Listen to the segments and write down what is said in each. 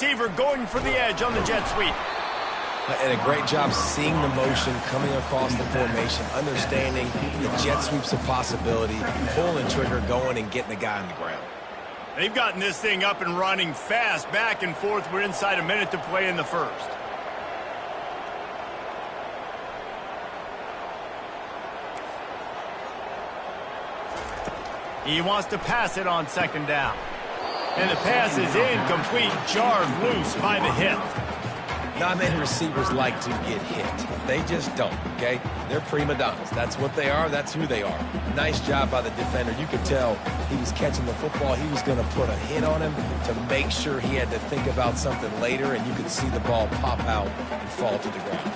Receiver going for the edge on the jet sweep. And a great job seeing the motion coming across the formation, understanding the jet sweep's a possibility, pulling the trigger, going and getting the guy on the ground. They've gotten this thing up and running fast, back and forth. We're inside a minute to play in the first. He wants to pass it on second down. And the pass is incomplete, jarred loose by the hip. Not many receivers like to get hit. They just don't, okay? They're prima donnas. That's what they are. That's who they are. Nice job by the defender. You could tell he was catching the football. He was going to put a hit on him to make sure he had to think about something later, and you could see the ball pop out and fall to the ground.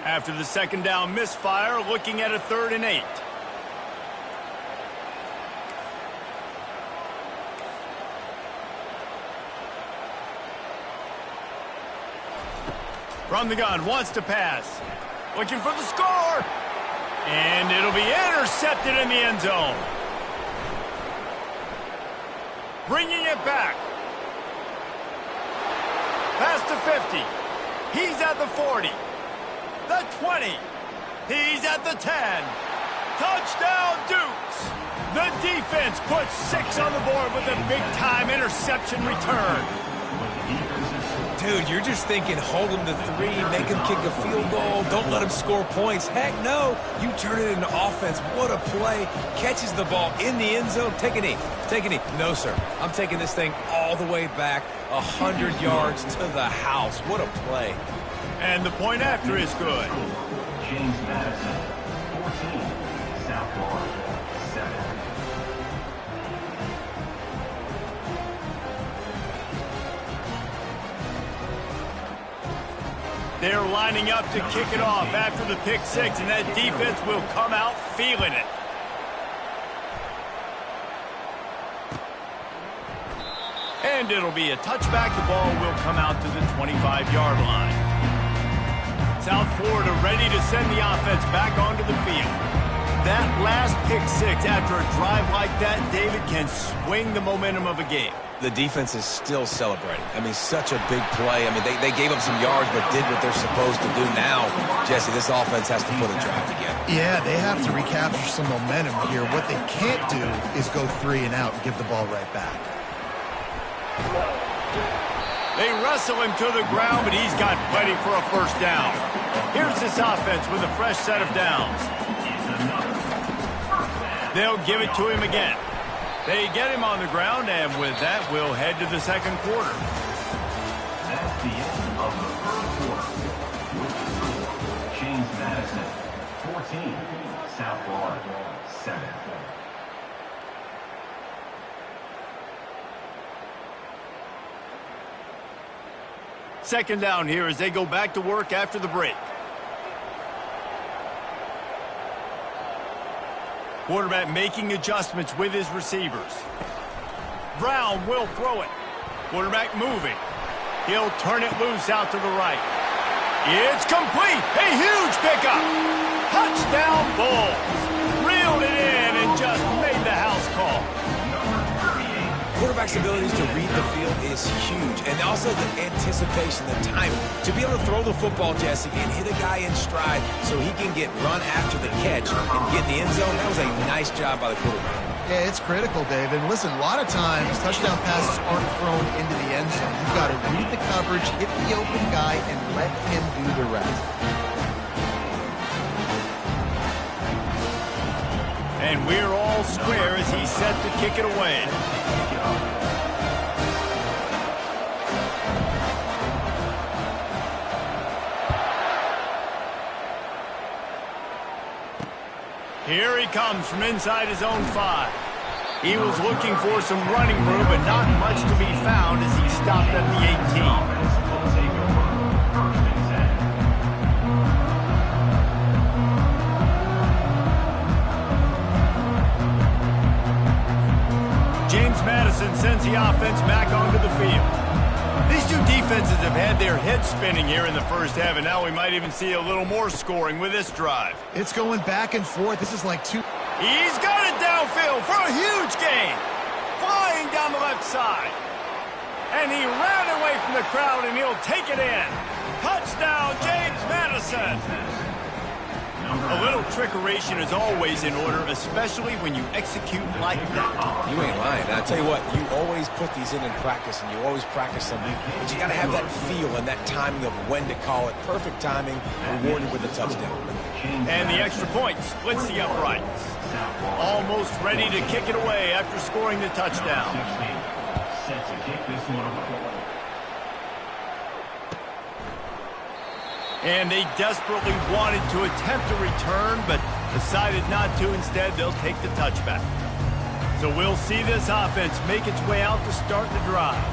After the second down misfire, looking at a 3rd and 8. From the gun, wants to pass. Looking for the score. And it'll be intercepted in the end zone. Bringing it back. Pass to 50. He's at the 40. The 20. He's at the 10. Touchdown, Dukes. The defense puts 6 on the board with a big-time interception return. Dude, you're just thinking, hold him to 3, make him kick a field goal, don't let him score points. Heck no, you turn it into offense. What a play. Catches the ball in the end zone. Take a knee. Take a knee. No, sir. I'm taking this thing all the way back 100 yards to the house. What a play. And the point after is good. James Madison, 14, South Florida, 7. They're lining up to kick it off after the pick 6, and that defense will come out feeling it. And it'll be a touchback. The ball will come out to the 25-yard line. South Florida ready to send the offense back onto the field. That last pick 6 after a drive like that, David, can swing the momentum of a game. The defense is still celebrating. I mean, such a big play. I mean, they gave up some yards but did what they're supposed to do. Now, Jesse, this offense has to put a drive together. Yeah, they have to recapture some momentum here. What they can't do is go 3 and out and give the ball right back. They wrestle him to the ground, but he's got plenty for a first down. Here's this offense with a fresh set of downs. They'll give it to him again. They get him on the ground, and with that, we'll head to the second quarter. That's the end of the first quarter. With the score, James Madison, 14, South Florida, 7. Second down here as they go back to work after the break. Quarterback making adjustments with his receivers. Brown will throw it. Quarterback moving. He'll turn it loose out to the right. It's complete. A huge pickup. Touchdown Bulls. Reeled it in and just made the house call. Quarterback's abilities to read the field is huge, and also the anticipation, the timing. To be able to throw the football, Jesse, and hit a guy in stride so he can get run after the catch and get in the end zone, that was a nice job by the quarterback. Yeah, it's critical, David. Listen, a lot of times touchdown passes aren't thrown into the end zone. You've got to read the coverage, hit the open guy, and let him do the rest. And we're all square as he's set to kick it away. Here he comes from inside his own 5. He was looking for some running room, but not much to be found as he stopped at the 18. James Madison sends the offense back onto the field. These two defenses have had their heads spinning here in the first half, and now we might even see a little more scoring with this drive. It's going back and forth. This is like two. He's got it downfield for a huge gain. Flying down the left side. And he ran away from the crowd, and he'll take it in. Touchdown, James Madison. A little trickeration is always in order, especially when you execute like that. You ain't lying. And I tell you what, you always put these in practice, and you always practice them. But you got to have that feel and that timing of when to call it. Perfect timing, rewarded with a touchdown. And the extra point splits the uprights. Almost ready to kick it away after scoring the touchdown. Set to kick this one away. And they desperately wanted to attempt a return, but decided not to. Instead, they'll take the touchback. So we'll see this offense make its way out to start the drive.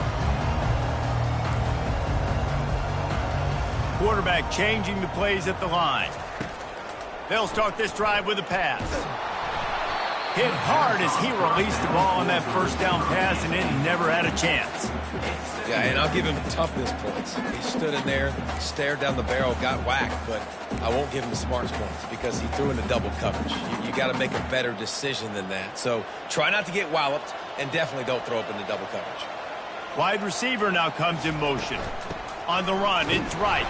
Quarterback changing the plays at the line. They'll start this drive with a pass. Hit hard as he released the ball on that first down pass, and it never had a chance. Yeah, and I'll give him toughness points. He stood in there, stared down the barrel, got whacked, but I won't give him smarts points because he threw into double coverage. You got to make a better decision than that. So try not to get walloped, and definitely don't throw up into double coverage. Wide receiver now comes in motion. On the run, it's right.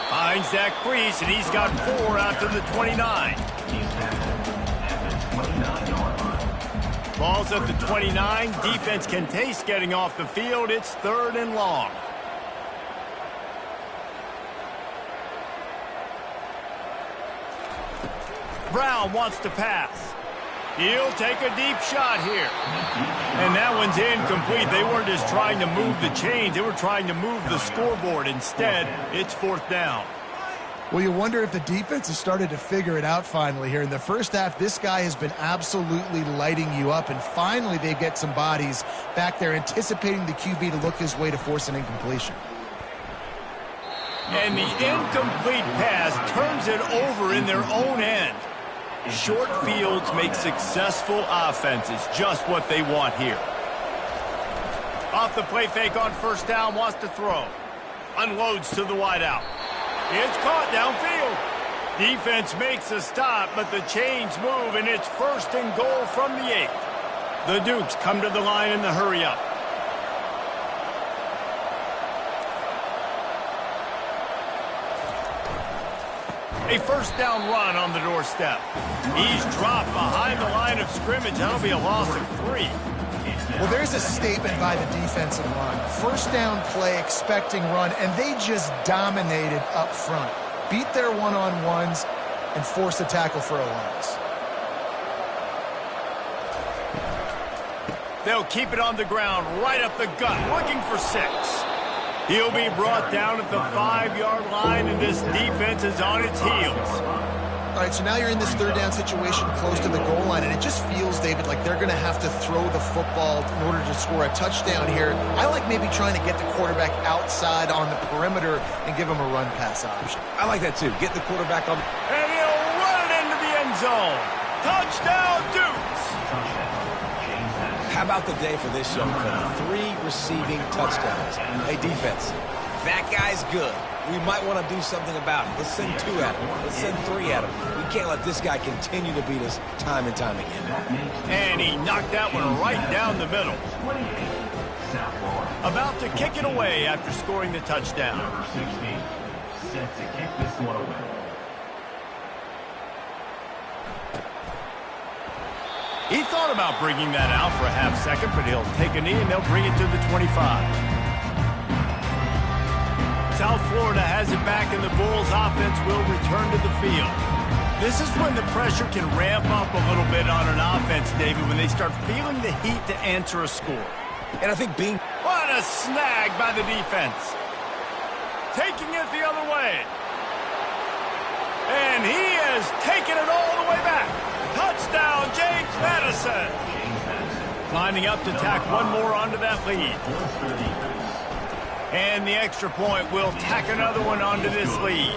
Finds that crease, and he's got 4 out to the 29. He's tackled at the 29-yard line. Ball's at the 29. Defense can taste getting off the field. It's 3rd and long. Brown wants to pass. He'll take a deep shot here. And that one's incomplete. They weren't just trying to move the chains. They were trying to move the scoreboard. Instead, it's 4th down. Well, you wonder if the defense has started to figure it out finally here. In the first half, this guy has been absolutely lighting you up, and finally they get some bodies back there anticipating the QB to look his way to force an incompletion. And the incomplete pass turns it over in their own end. Short fields make successful offenses just what they want here. Off the play fake on 1st down, wants to throw. Unloads to the wideout. It's caught downfield. Defense makes a stop, but the chains move, and it's 1st and goal from the 8. The Dukes come to the line in the hurry-up. A 1st down run on the doorstep. He's dropped behind the line of scrimmage. That'll be a loss of 3. Well, there's a statement by the defensive line. 1st down play, expecting run, and they just dominated up front. Beat their one-on-ones and forced a tackle for a loss. They'll keep it on the ground, right up the gut, looking for 6. He'll be brought down at the 5-yard line, and this defense is on its heels. All right, so now you're in this 3rd down situation close to the goal line, and it just feels, David, like they're going to have to throw the football in order to score a touchdown here. I like maybe trying to get the quarterback outside on the perimeter and give him a run-pass option. I like that, too. Get the quarterback on. And he'll run it into the end zone. Touchdown, Dukes! How about the day for this young fella? 3 receiving touchdowns. Hey, defense, that guy's good. We might want to do something about it. Let's send 2 at him. Let's send 3 at him. We can't let this guy continue to beat us time and time again. And he knocked that one right down the middle. About to kick it away after scoring the touchdown. Number 16, set to kick this one away. He thought about bringing that out for a half second, but he'll take a knee and they'll bring it to the 25. South Florida has it back, and the Bulls offense will return to the field. This is when the pressure can ramp up a little bit on an offense, David, when they start feeling the heat to answer a score. And I think being... What a snag by the defense. Taking it the other way. And he has taken it all the way back. Touchdown, James Madison. Lining up to tack one more onto that lead. And the extra point will tack another one onto this lead.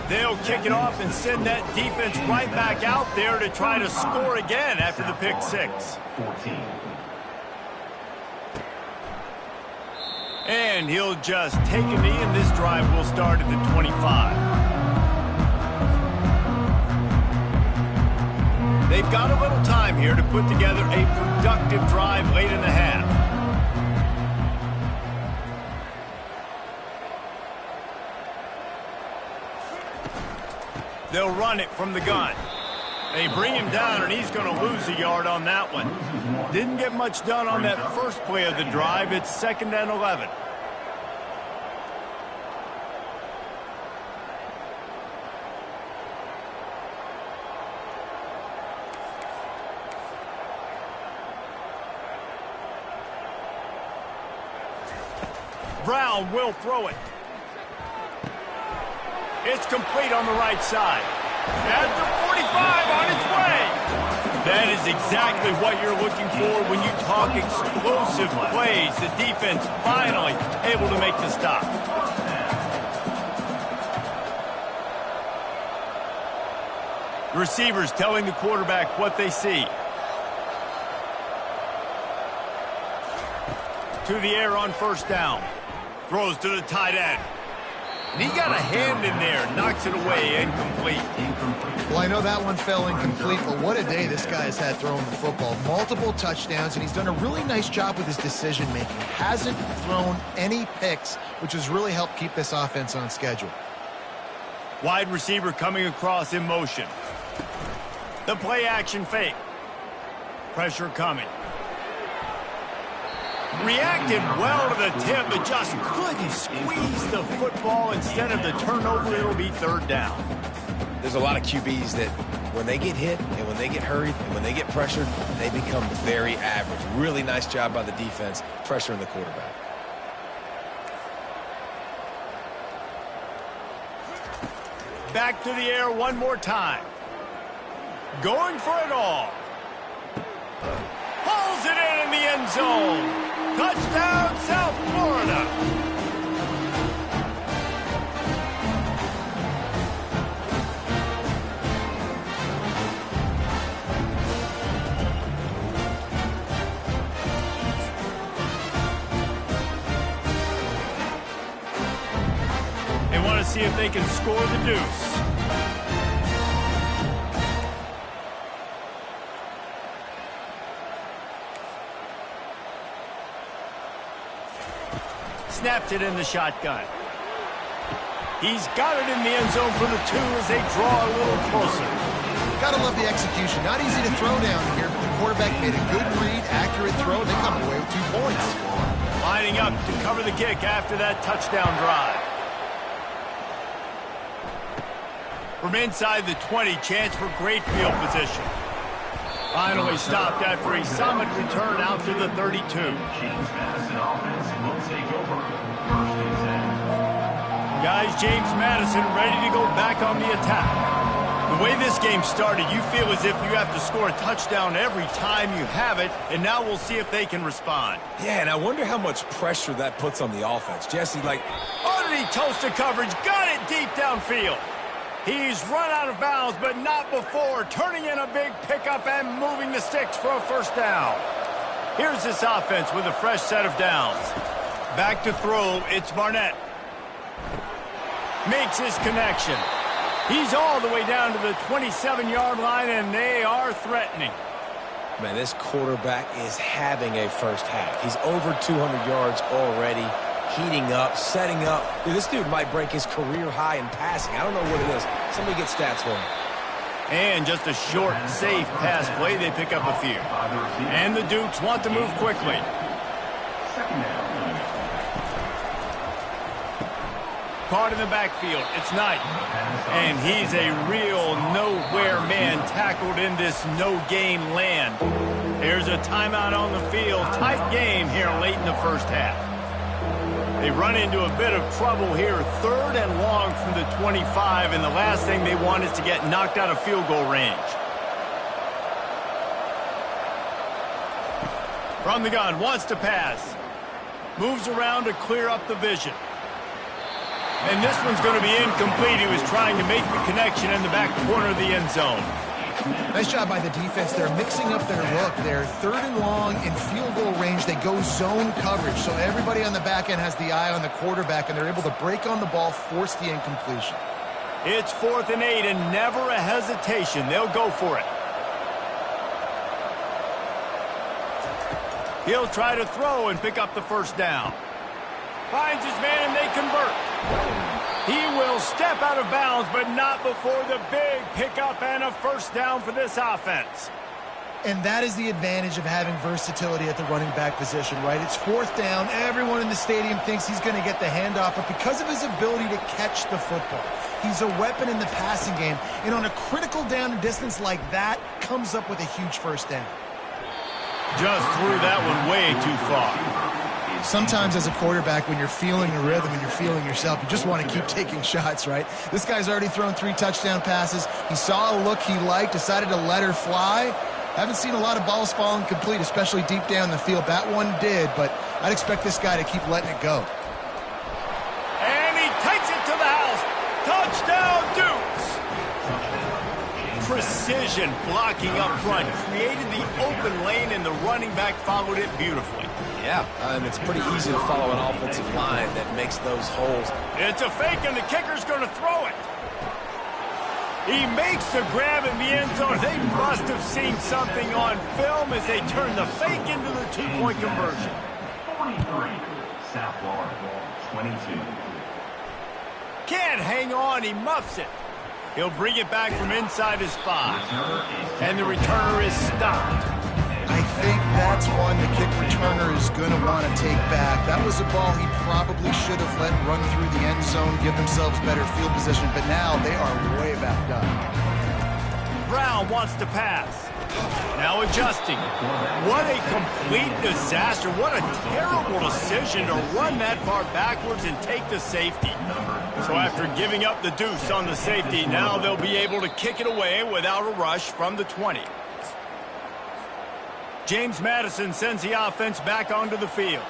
They'll kick it off and send that defense right back out there to try to score again after the pick 6. 14. And he'll just take a knee, and this drive will start at the 25. They've got a little time here to put together a productive drive late in the half. They'll run it from the gun. They bring him down, and he's going to lose a yard on that one. Didn't get much done on that first play of the drive. It's 2nd and 11. Brown will throw it. It's complete on the right side. At the 45 on its way. That is exactly what you're looking for when you talk explosive plays. The defense finally able to make the stop. The receivers telling the quarterback what they see. To the air on 1st down. Throws to the tight end. And he got a hand in there. Knocks it away. Incomplete. Well, I know that one fell incomplete, but what a day this guy has had throwing the football. Multiple touchdowns, and he's done a really nice job with his decision-making. Hasn't thrown any picks, which has really helped keep this offense on schedule. Wide receiver coming across in motion. The play action fake. Pressure coming. Reacted well to the tip, but just couldn't squeeze the football. Instead of the turnover, it'll be 3rd down. There's a lot of QBs that when they get hit and when they get hurried and when they get pressured, they become very average. Really nice job by the defense pressuring the quarterback. Back to the air one more time. Going for it all. Pulls it in the end zone. Touchdown, South Florida. They want to see if they can score the deuce. Snapped it in the shotgun. He's got it in the end zone for the 2 as they draw a little closer. Gotta love the execution. Not easy to throw down here, but the quarterback made a good read, accurate throw, and they come away with 2 points. Lining up to cover the kick after that touchdown drive. From inside the 20, chance for great field position. Finally stopped after a solid return out to the 32. James Madison offense will take over 1st and 10. Guys, James Madison ready to go back on the attack. The way this game started, you feel as if you have to score a touchdown every time you have it, and now we'll see if they can respond. Yeah, and I wonder how much pressure that puts on the offense. Jesse, Underneath toasted coverage, got it deep downfield. He's run out of bounds, but not before, turning in a big pickup and moving the sticks for a 1st down. Here's this offense with a fresh set of downs. Back to throw, it's Barnett. Makes his connection. He's all the way down to the 27-yard line, and they are threatening. man, this quarterback is having a first half. He's over 200 yards already. Heating up, setting up. Dude, this dude might break his career high in passing. I don't know what it is. Somebody get stats for him. And just a short, safe pass play. They pick up a few. And the Dukes want to move quickly. Caught in the backfield. It's Knight. And he's a real nowhere man tackled in this no-gain land. There's a timeout on the field. Tight game here late in the first half. They run into a bit of trouble here, 3rd and long from the 25, and the last thing they want is to get knocked out of field goal range. From the gun, wants to pass. Moves around to clear up the vision. And this one's going to be incomplete. He was trying to make the connection in the back corner of the end zone. Nice job by the defense. They're mixing up their look. They're 3rd and long in field goal range. They go zone coverage. So everybody on the back end has the eye on the quarterback, and they're able to break on the ball, force the incompletion. It's 4th and 8, and never a hesitation. They'll go for it. He'll try to throw and pick up the first down. Finds his man and they convert. He will step out of bounds, but not before the big pickup and a first down for this offense. And that is the advantage of having versatility at the running back position, right? It's fourth down. Everyone in the stadium thinks he's going to get the handoff, but because of his ability to catch the football, he's a weapon in the passing game. And on a critical down and distance like that, comes up with a huge first down. Just threw that one way too far. Sometimes as a quarterback, when you're feeling the rhythm and you're feeling yourself, you just want to keep taking shots, right? This guy's already thrown 3 touchdown passes. He saw a look he liked, decided to let her fly. Haven't seen a lot of balls falling complete, especially deep down the field. That one did, but I'd expect this guy to keep letting it go. And he takes it to the house. Touchdown, Dukes! Precision blocking up front. Created the open lane, and the running back followed it beautifully. Yeah, it's pretty easy to follow an offensive line that makes those holes. It's a fake, and the kicker's going to throw it. He makes the grab in the end zone. They must have seen something on film as they turn the fake into the 2-point conversion. 43, South Florida, 22. Can't hang on. He muffs it. He'll bring it back from inside his 5. And the returner is stopped. I think that's one the kick returner is going to want to take back. That was a ball he probably should have let run through the end zone, give themselves better field position, but now they are way backed up. Brown wants to pass. Now adjusting. What a complete disaster. What a terrible decision to run that far backwards and take the safety. So after giving up the deuce on the safety, now they'll be able to kick it away without a rush from the 20. James Madison sends the offense back onto the field.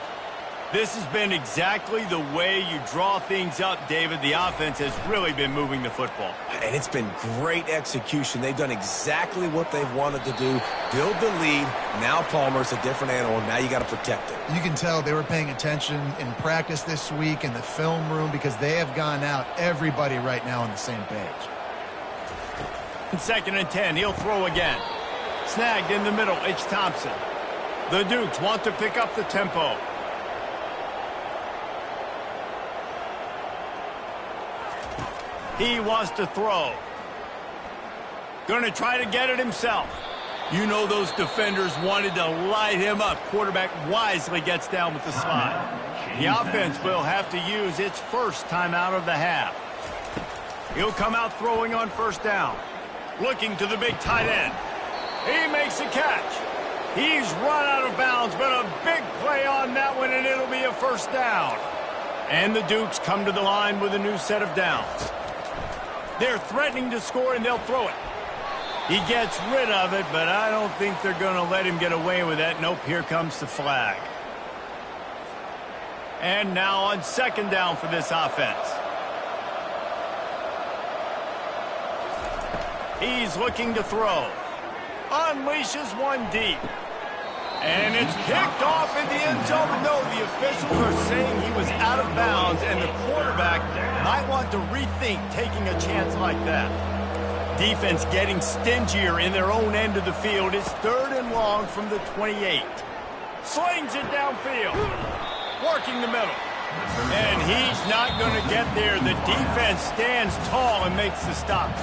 This has been exactly the way you draw things up, David. The offense has really been moving the football. And it's been great execution. They've done exactly what they've wanted to do. Build the lead. Now Palmer's a different animal. Now you got to protect it. You can tell they were paying attention in practice this week in the film room because they have gone out, everybody right now on the same page. 2nd and 10. He'll throw again. Snagged in the middle. H. Thompson. The Dukes want to pick up the tempo. He wants to throw. Going to try to get it himself. You know those defenders wanted to light him up. Quarterback wisely gets down with the slide. The offense will have to use its first timeout of the half. He'll come out throwing on first down. Looking to the big tight end. He makes a catch. He's run out of bounds, but a big play on that one, and it'll be a first down. And the Dukes come to the line with a new set of downs. They're threatening to score, and they'll throw it. He gets rid of it, but I don't think they're going to let him get away with that. Nope, here comes the flag. And now on 2nd down for this offense. He's looking to throw. Unleashes one deep. And it's picked off in the end zone. No, the officials are saying he was out of bounds, and the quarterback might want to rethink taking a chance like that. Defense getting stingier in their own end of the field. It's 3rd and long from the 28. Slings it downfield. Working the middle. And he's not going to get there. The defense stands tall and makes the stop.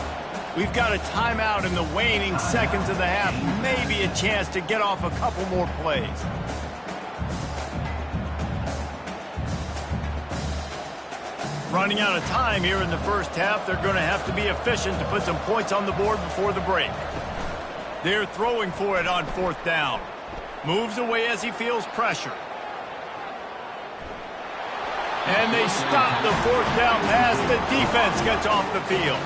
We've got a timeout in the waning seconds of the half. Maybe a chance to get off a couple more plays. Running out of time here in the first half. They're going to have to be efficient to put some points on the board before the break. They're throwing for it on 4th down. Moves away as he feels pressure. And they stop the 4th down pass. The defense gets off the field.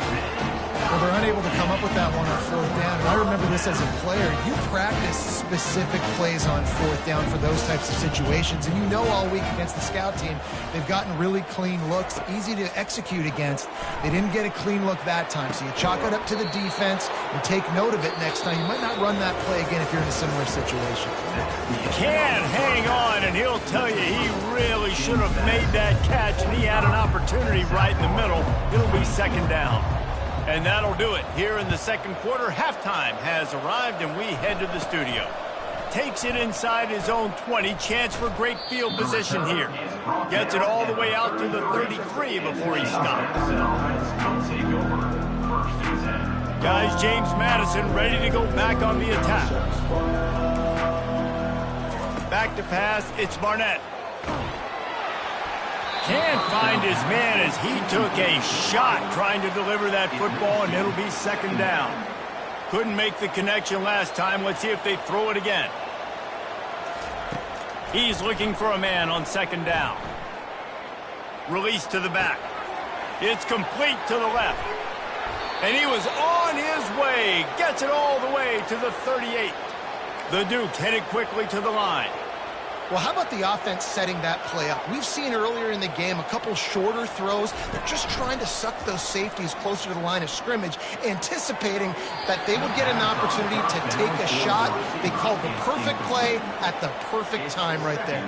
Well, they're unable to come up with that one on 4th down. And I remember this as a player. You practice specific plays on 4th down for those types of situations. And you know all week against the scout team, they've gotten really clean looks, easy to execute against. They didn't get a clean look that time. So you chalk it up to the defense and take note of it next time. You might not run that play again if you're in a similar situation. Can't hang on, and he'll tell you he really should have made that catch, and he had an opportunity right in the middle. It'll be 2nd down. And that'll do it here in the 2nd quarter. Halftime has arrived, and we head to the studio. takes it inside his own 20. Chance for great field position here. Gets it all the way out to the 33 before he stops. Guys, James Madison ready to go back on the attack. Back to pass, it's Barnett. Can't find his man as he took a shot trying to deliver that football, and it'll be second down. Couldn't make the connection last time. Let's see if they throw it again. He's looking for a man on second down. Release to the back. It's complete to the left. And he was on his way. Gets it all the way to the 38. The Dukes headed quickly to the line. Well, how about the offense setting that play up? We've seen earlier in the game a couple shorter throws. They're just trying to suck those safeties closer to the line of scrimmage, anticipating that they would get an opportunity to take a shot. They called the perfect play at the perfect time right there.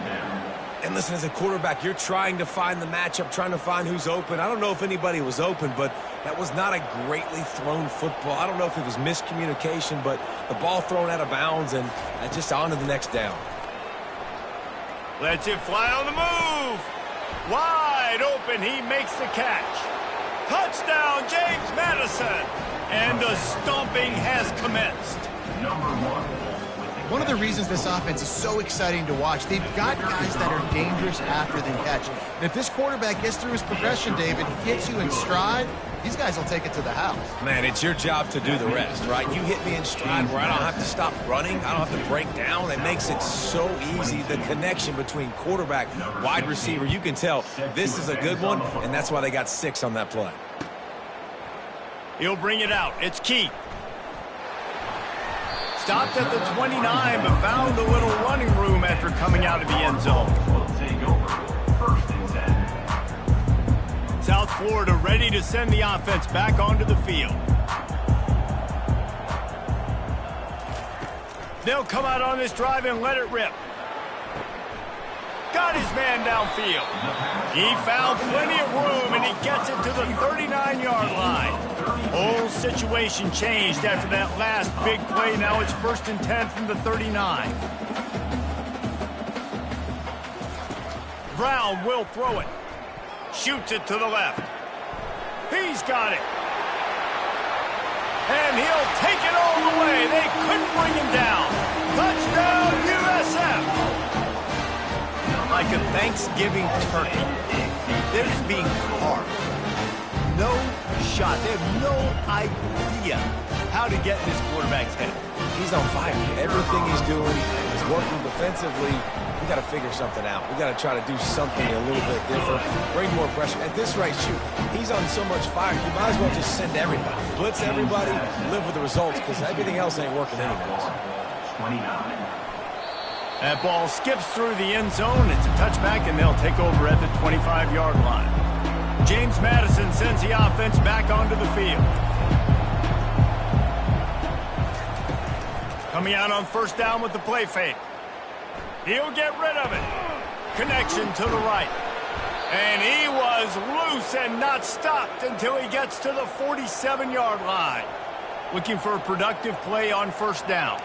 And listen, as a quarterback, you're trying to find the matchup, trying to find who's open. I don't know if anybody was open, but that was not a greatly thrown football. I don't know if it was miscommunication, but the ball thrown out of bounds and just on to the next down. Lets it fly on the move. Wide open, he makes the catch. Touchdown, James Madison. And the stomping has commenced. One of the reasons this offense is so exciting to watch, they've got guys that are dangerous after the catch. And if this quarterback gets through his progression, David, hits you in stride, these guys will take it to the house. Man, it's your job to do the rest, right? You hit me in stride where I don't have to stop running. I don't have to break down. It makes it so easy. The connection between quarterback, wide receiver, you can tell this is a good one, and that's why they got 6 on that play. He'll bring it out. It's Keith. Stopped at the 29, but found a little running room after coming out of the end zone. South Florida ready to send the offense back onto the field. They'll come out on this drive and let it rip. Got his man downfield. He found plenty of room, and he gets it to the 39-yard line. Whole situation changed after that last big play. Now it's 1st and 10 from the 39. Brown will throw it. Shoots it to the left. He's got it. And he'll take it all the way. They couldn't bring him down. Touchdown, USF. Like a Thanksgiving turkey. They're just being carved. No shot. They have no idea how to get in this quarterback's head. He's on fire. Everything he's doing is working defensively. We got to figure something out. We got to try to do something a little bit different. Bring more pressure. At this rate, shoot, he's on so much fire. You might as well just send everybody. Blitz everybody, live with the results, because everything else ain't working anyways. 29. That ball skips through the end zone. It's a touchback, and they'll take over at the 25-yard line. James Madison sends the offense back onto the field. Coming out on 1st down with the play fake. He'll get rid of it. Connection to the right. And he was loose and not stopped until he gets to the 47-yard line. Looking for a productive play on 1st down.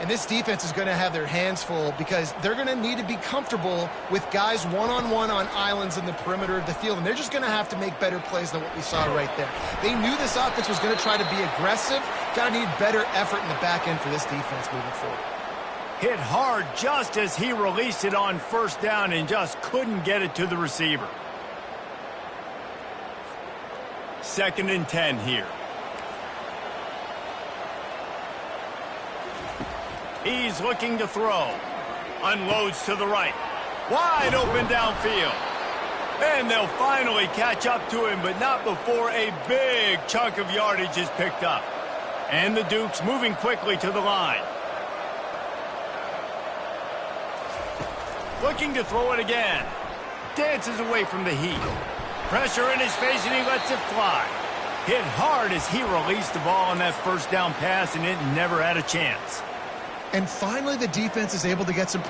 And this defense is going to have their hands full because they're going to need to be comfortable with guys one-on-one on islands in the perimeter of the field. And they're just going to have to make better plays than what we saw right there. They knew this offense was going to try to be aggressive. Got to need better effort in the back end for this defense moving forward. Hit hard just as he released it on 1st down and just couldn't get it to the receiver. 2nd and 10 here. He's looking to throw. Unloads to the right. Wide open downfield. And they'll finally catch up to him, but not before a big chunk of yardage is picked up. And the Dukes moving quickly to the line. Looking to throw it again. Dances away from the heat. Pressure in his face, and he lets it fly. Hit hard as he released the ball on that 1st down pass, and it never had a chance. And finally, the defense is able to get some pressure.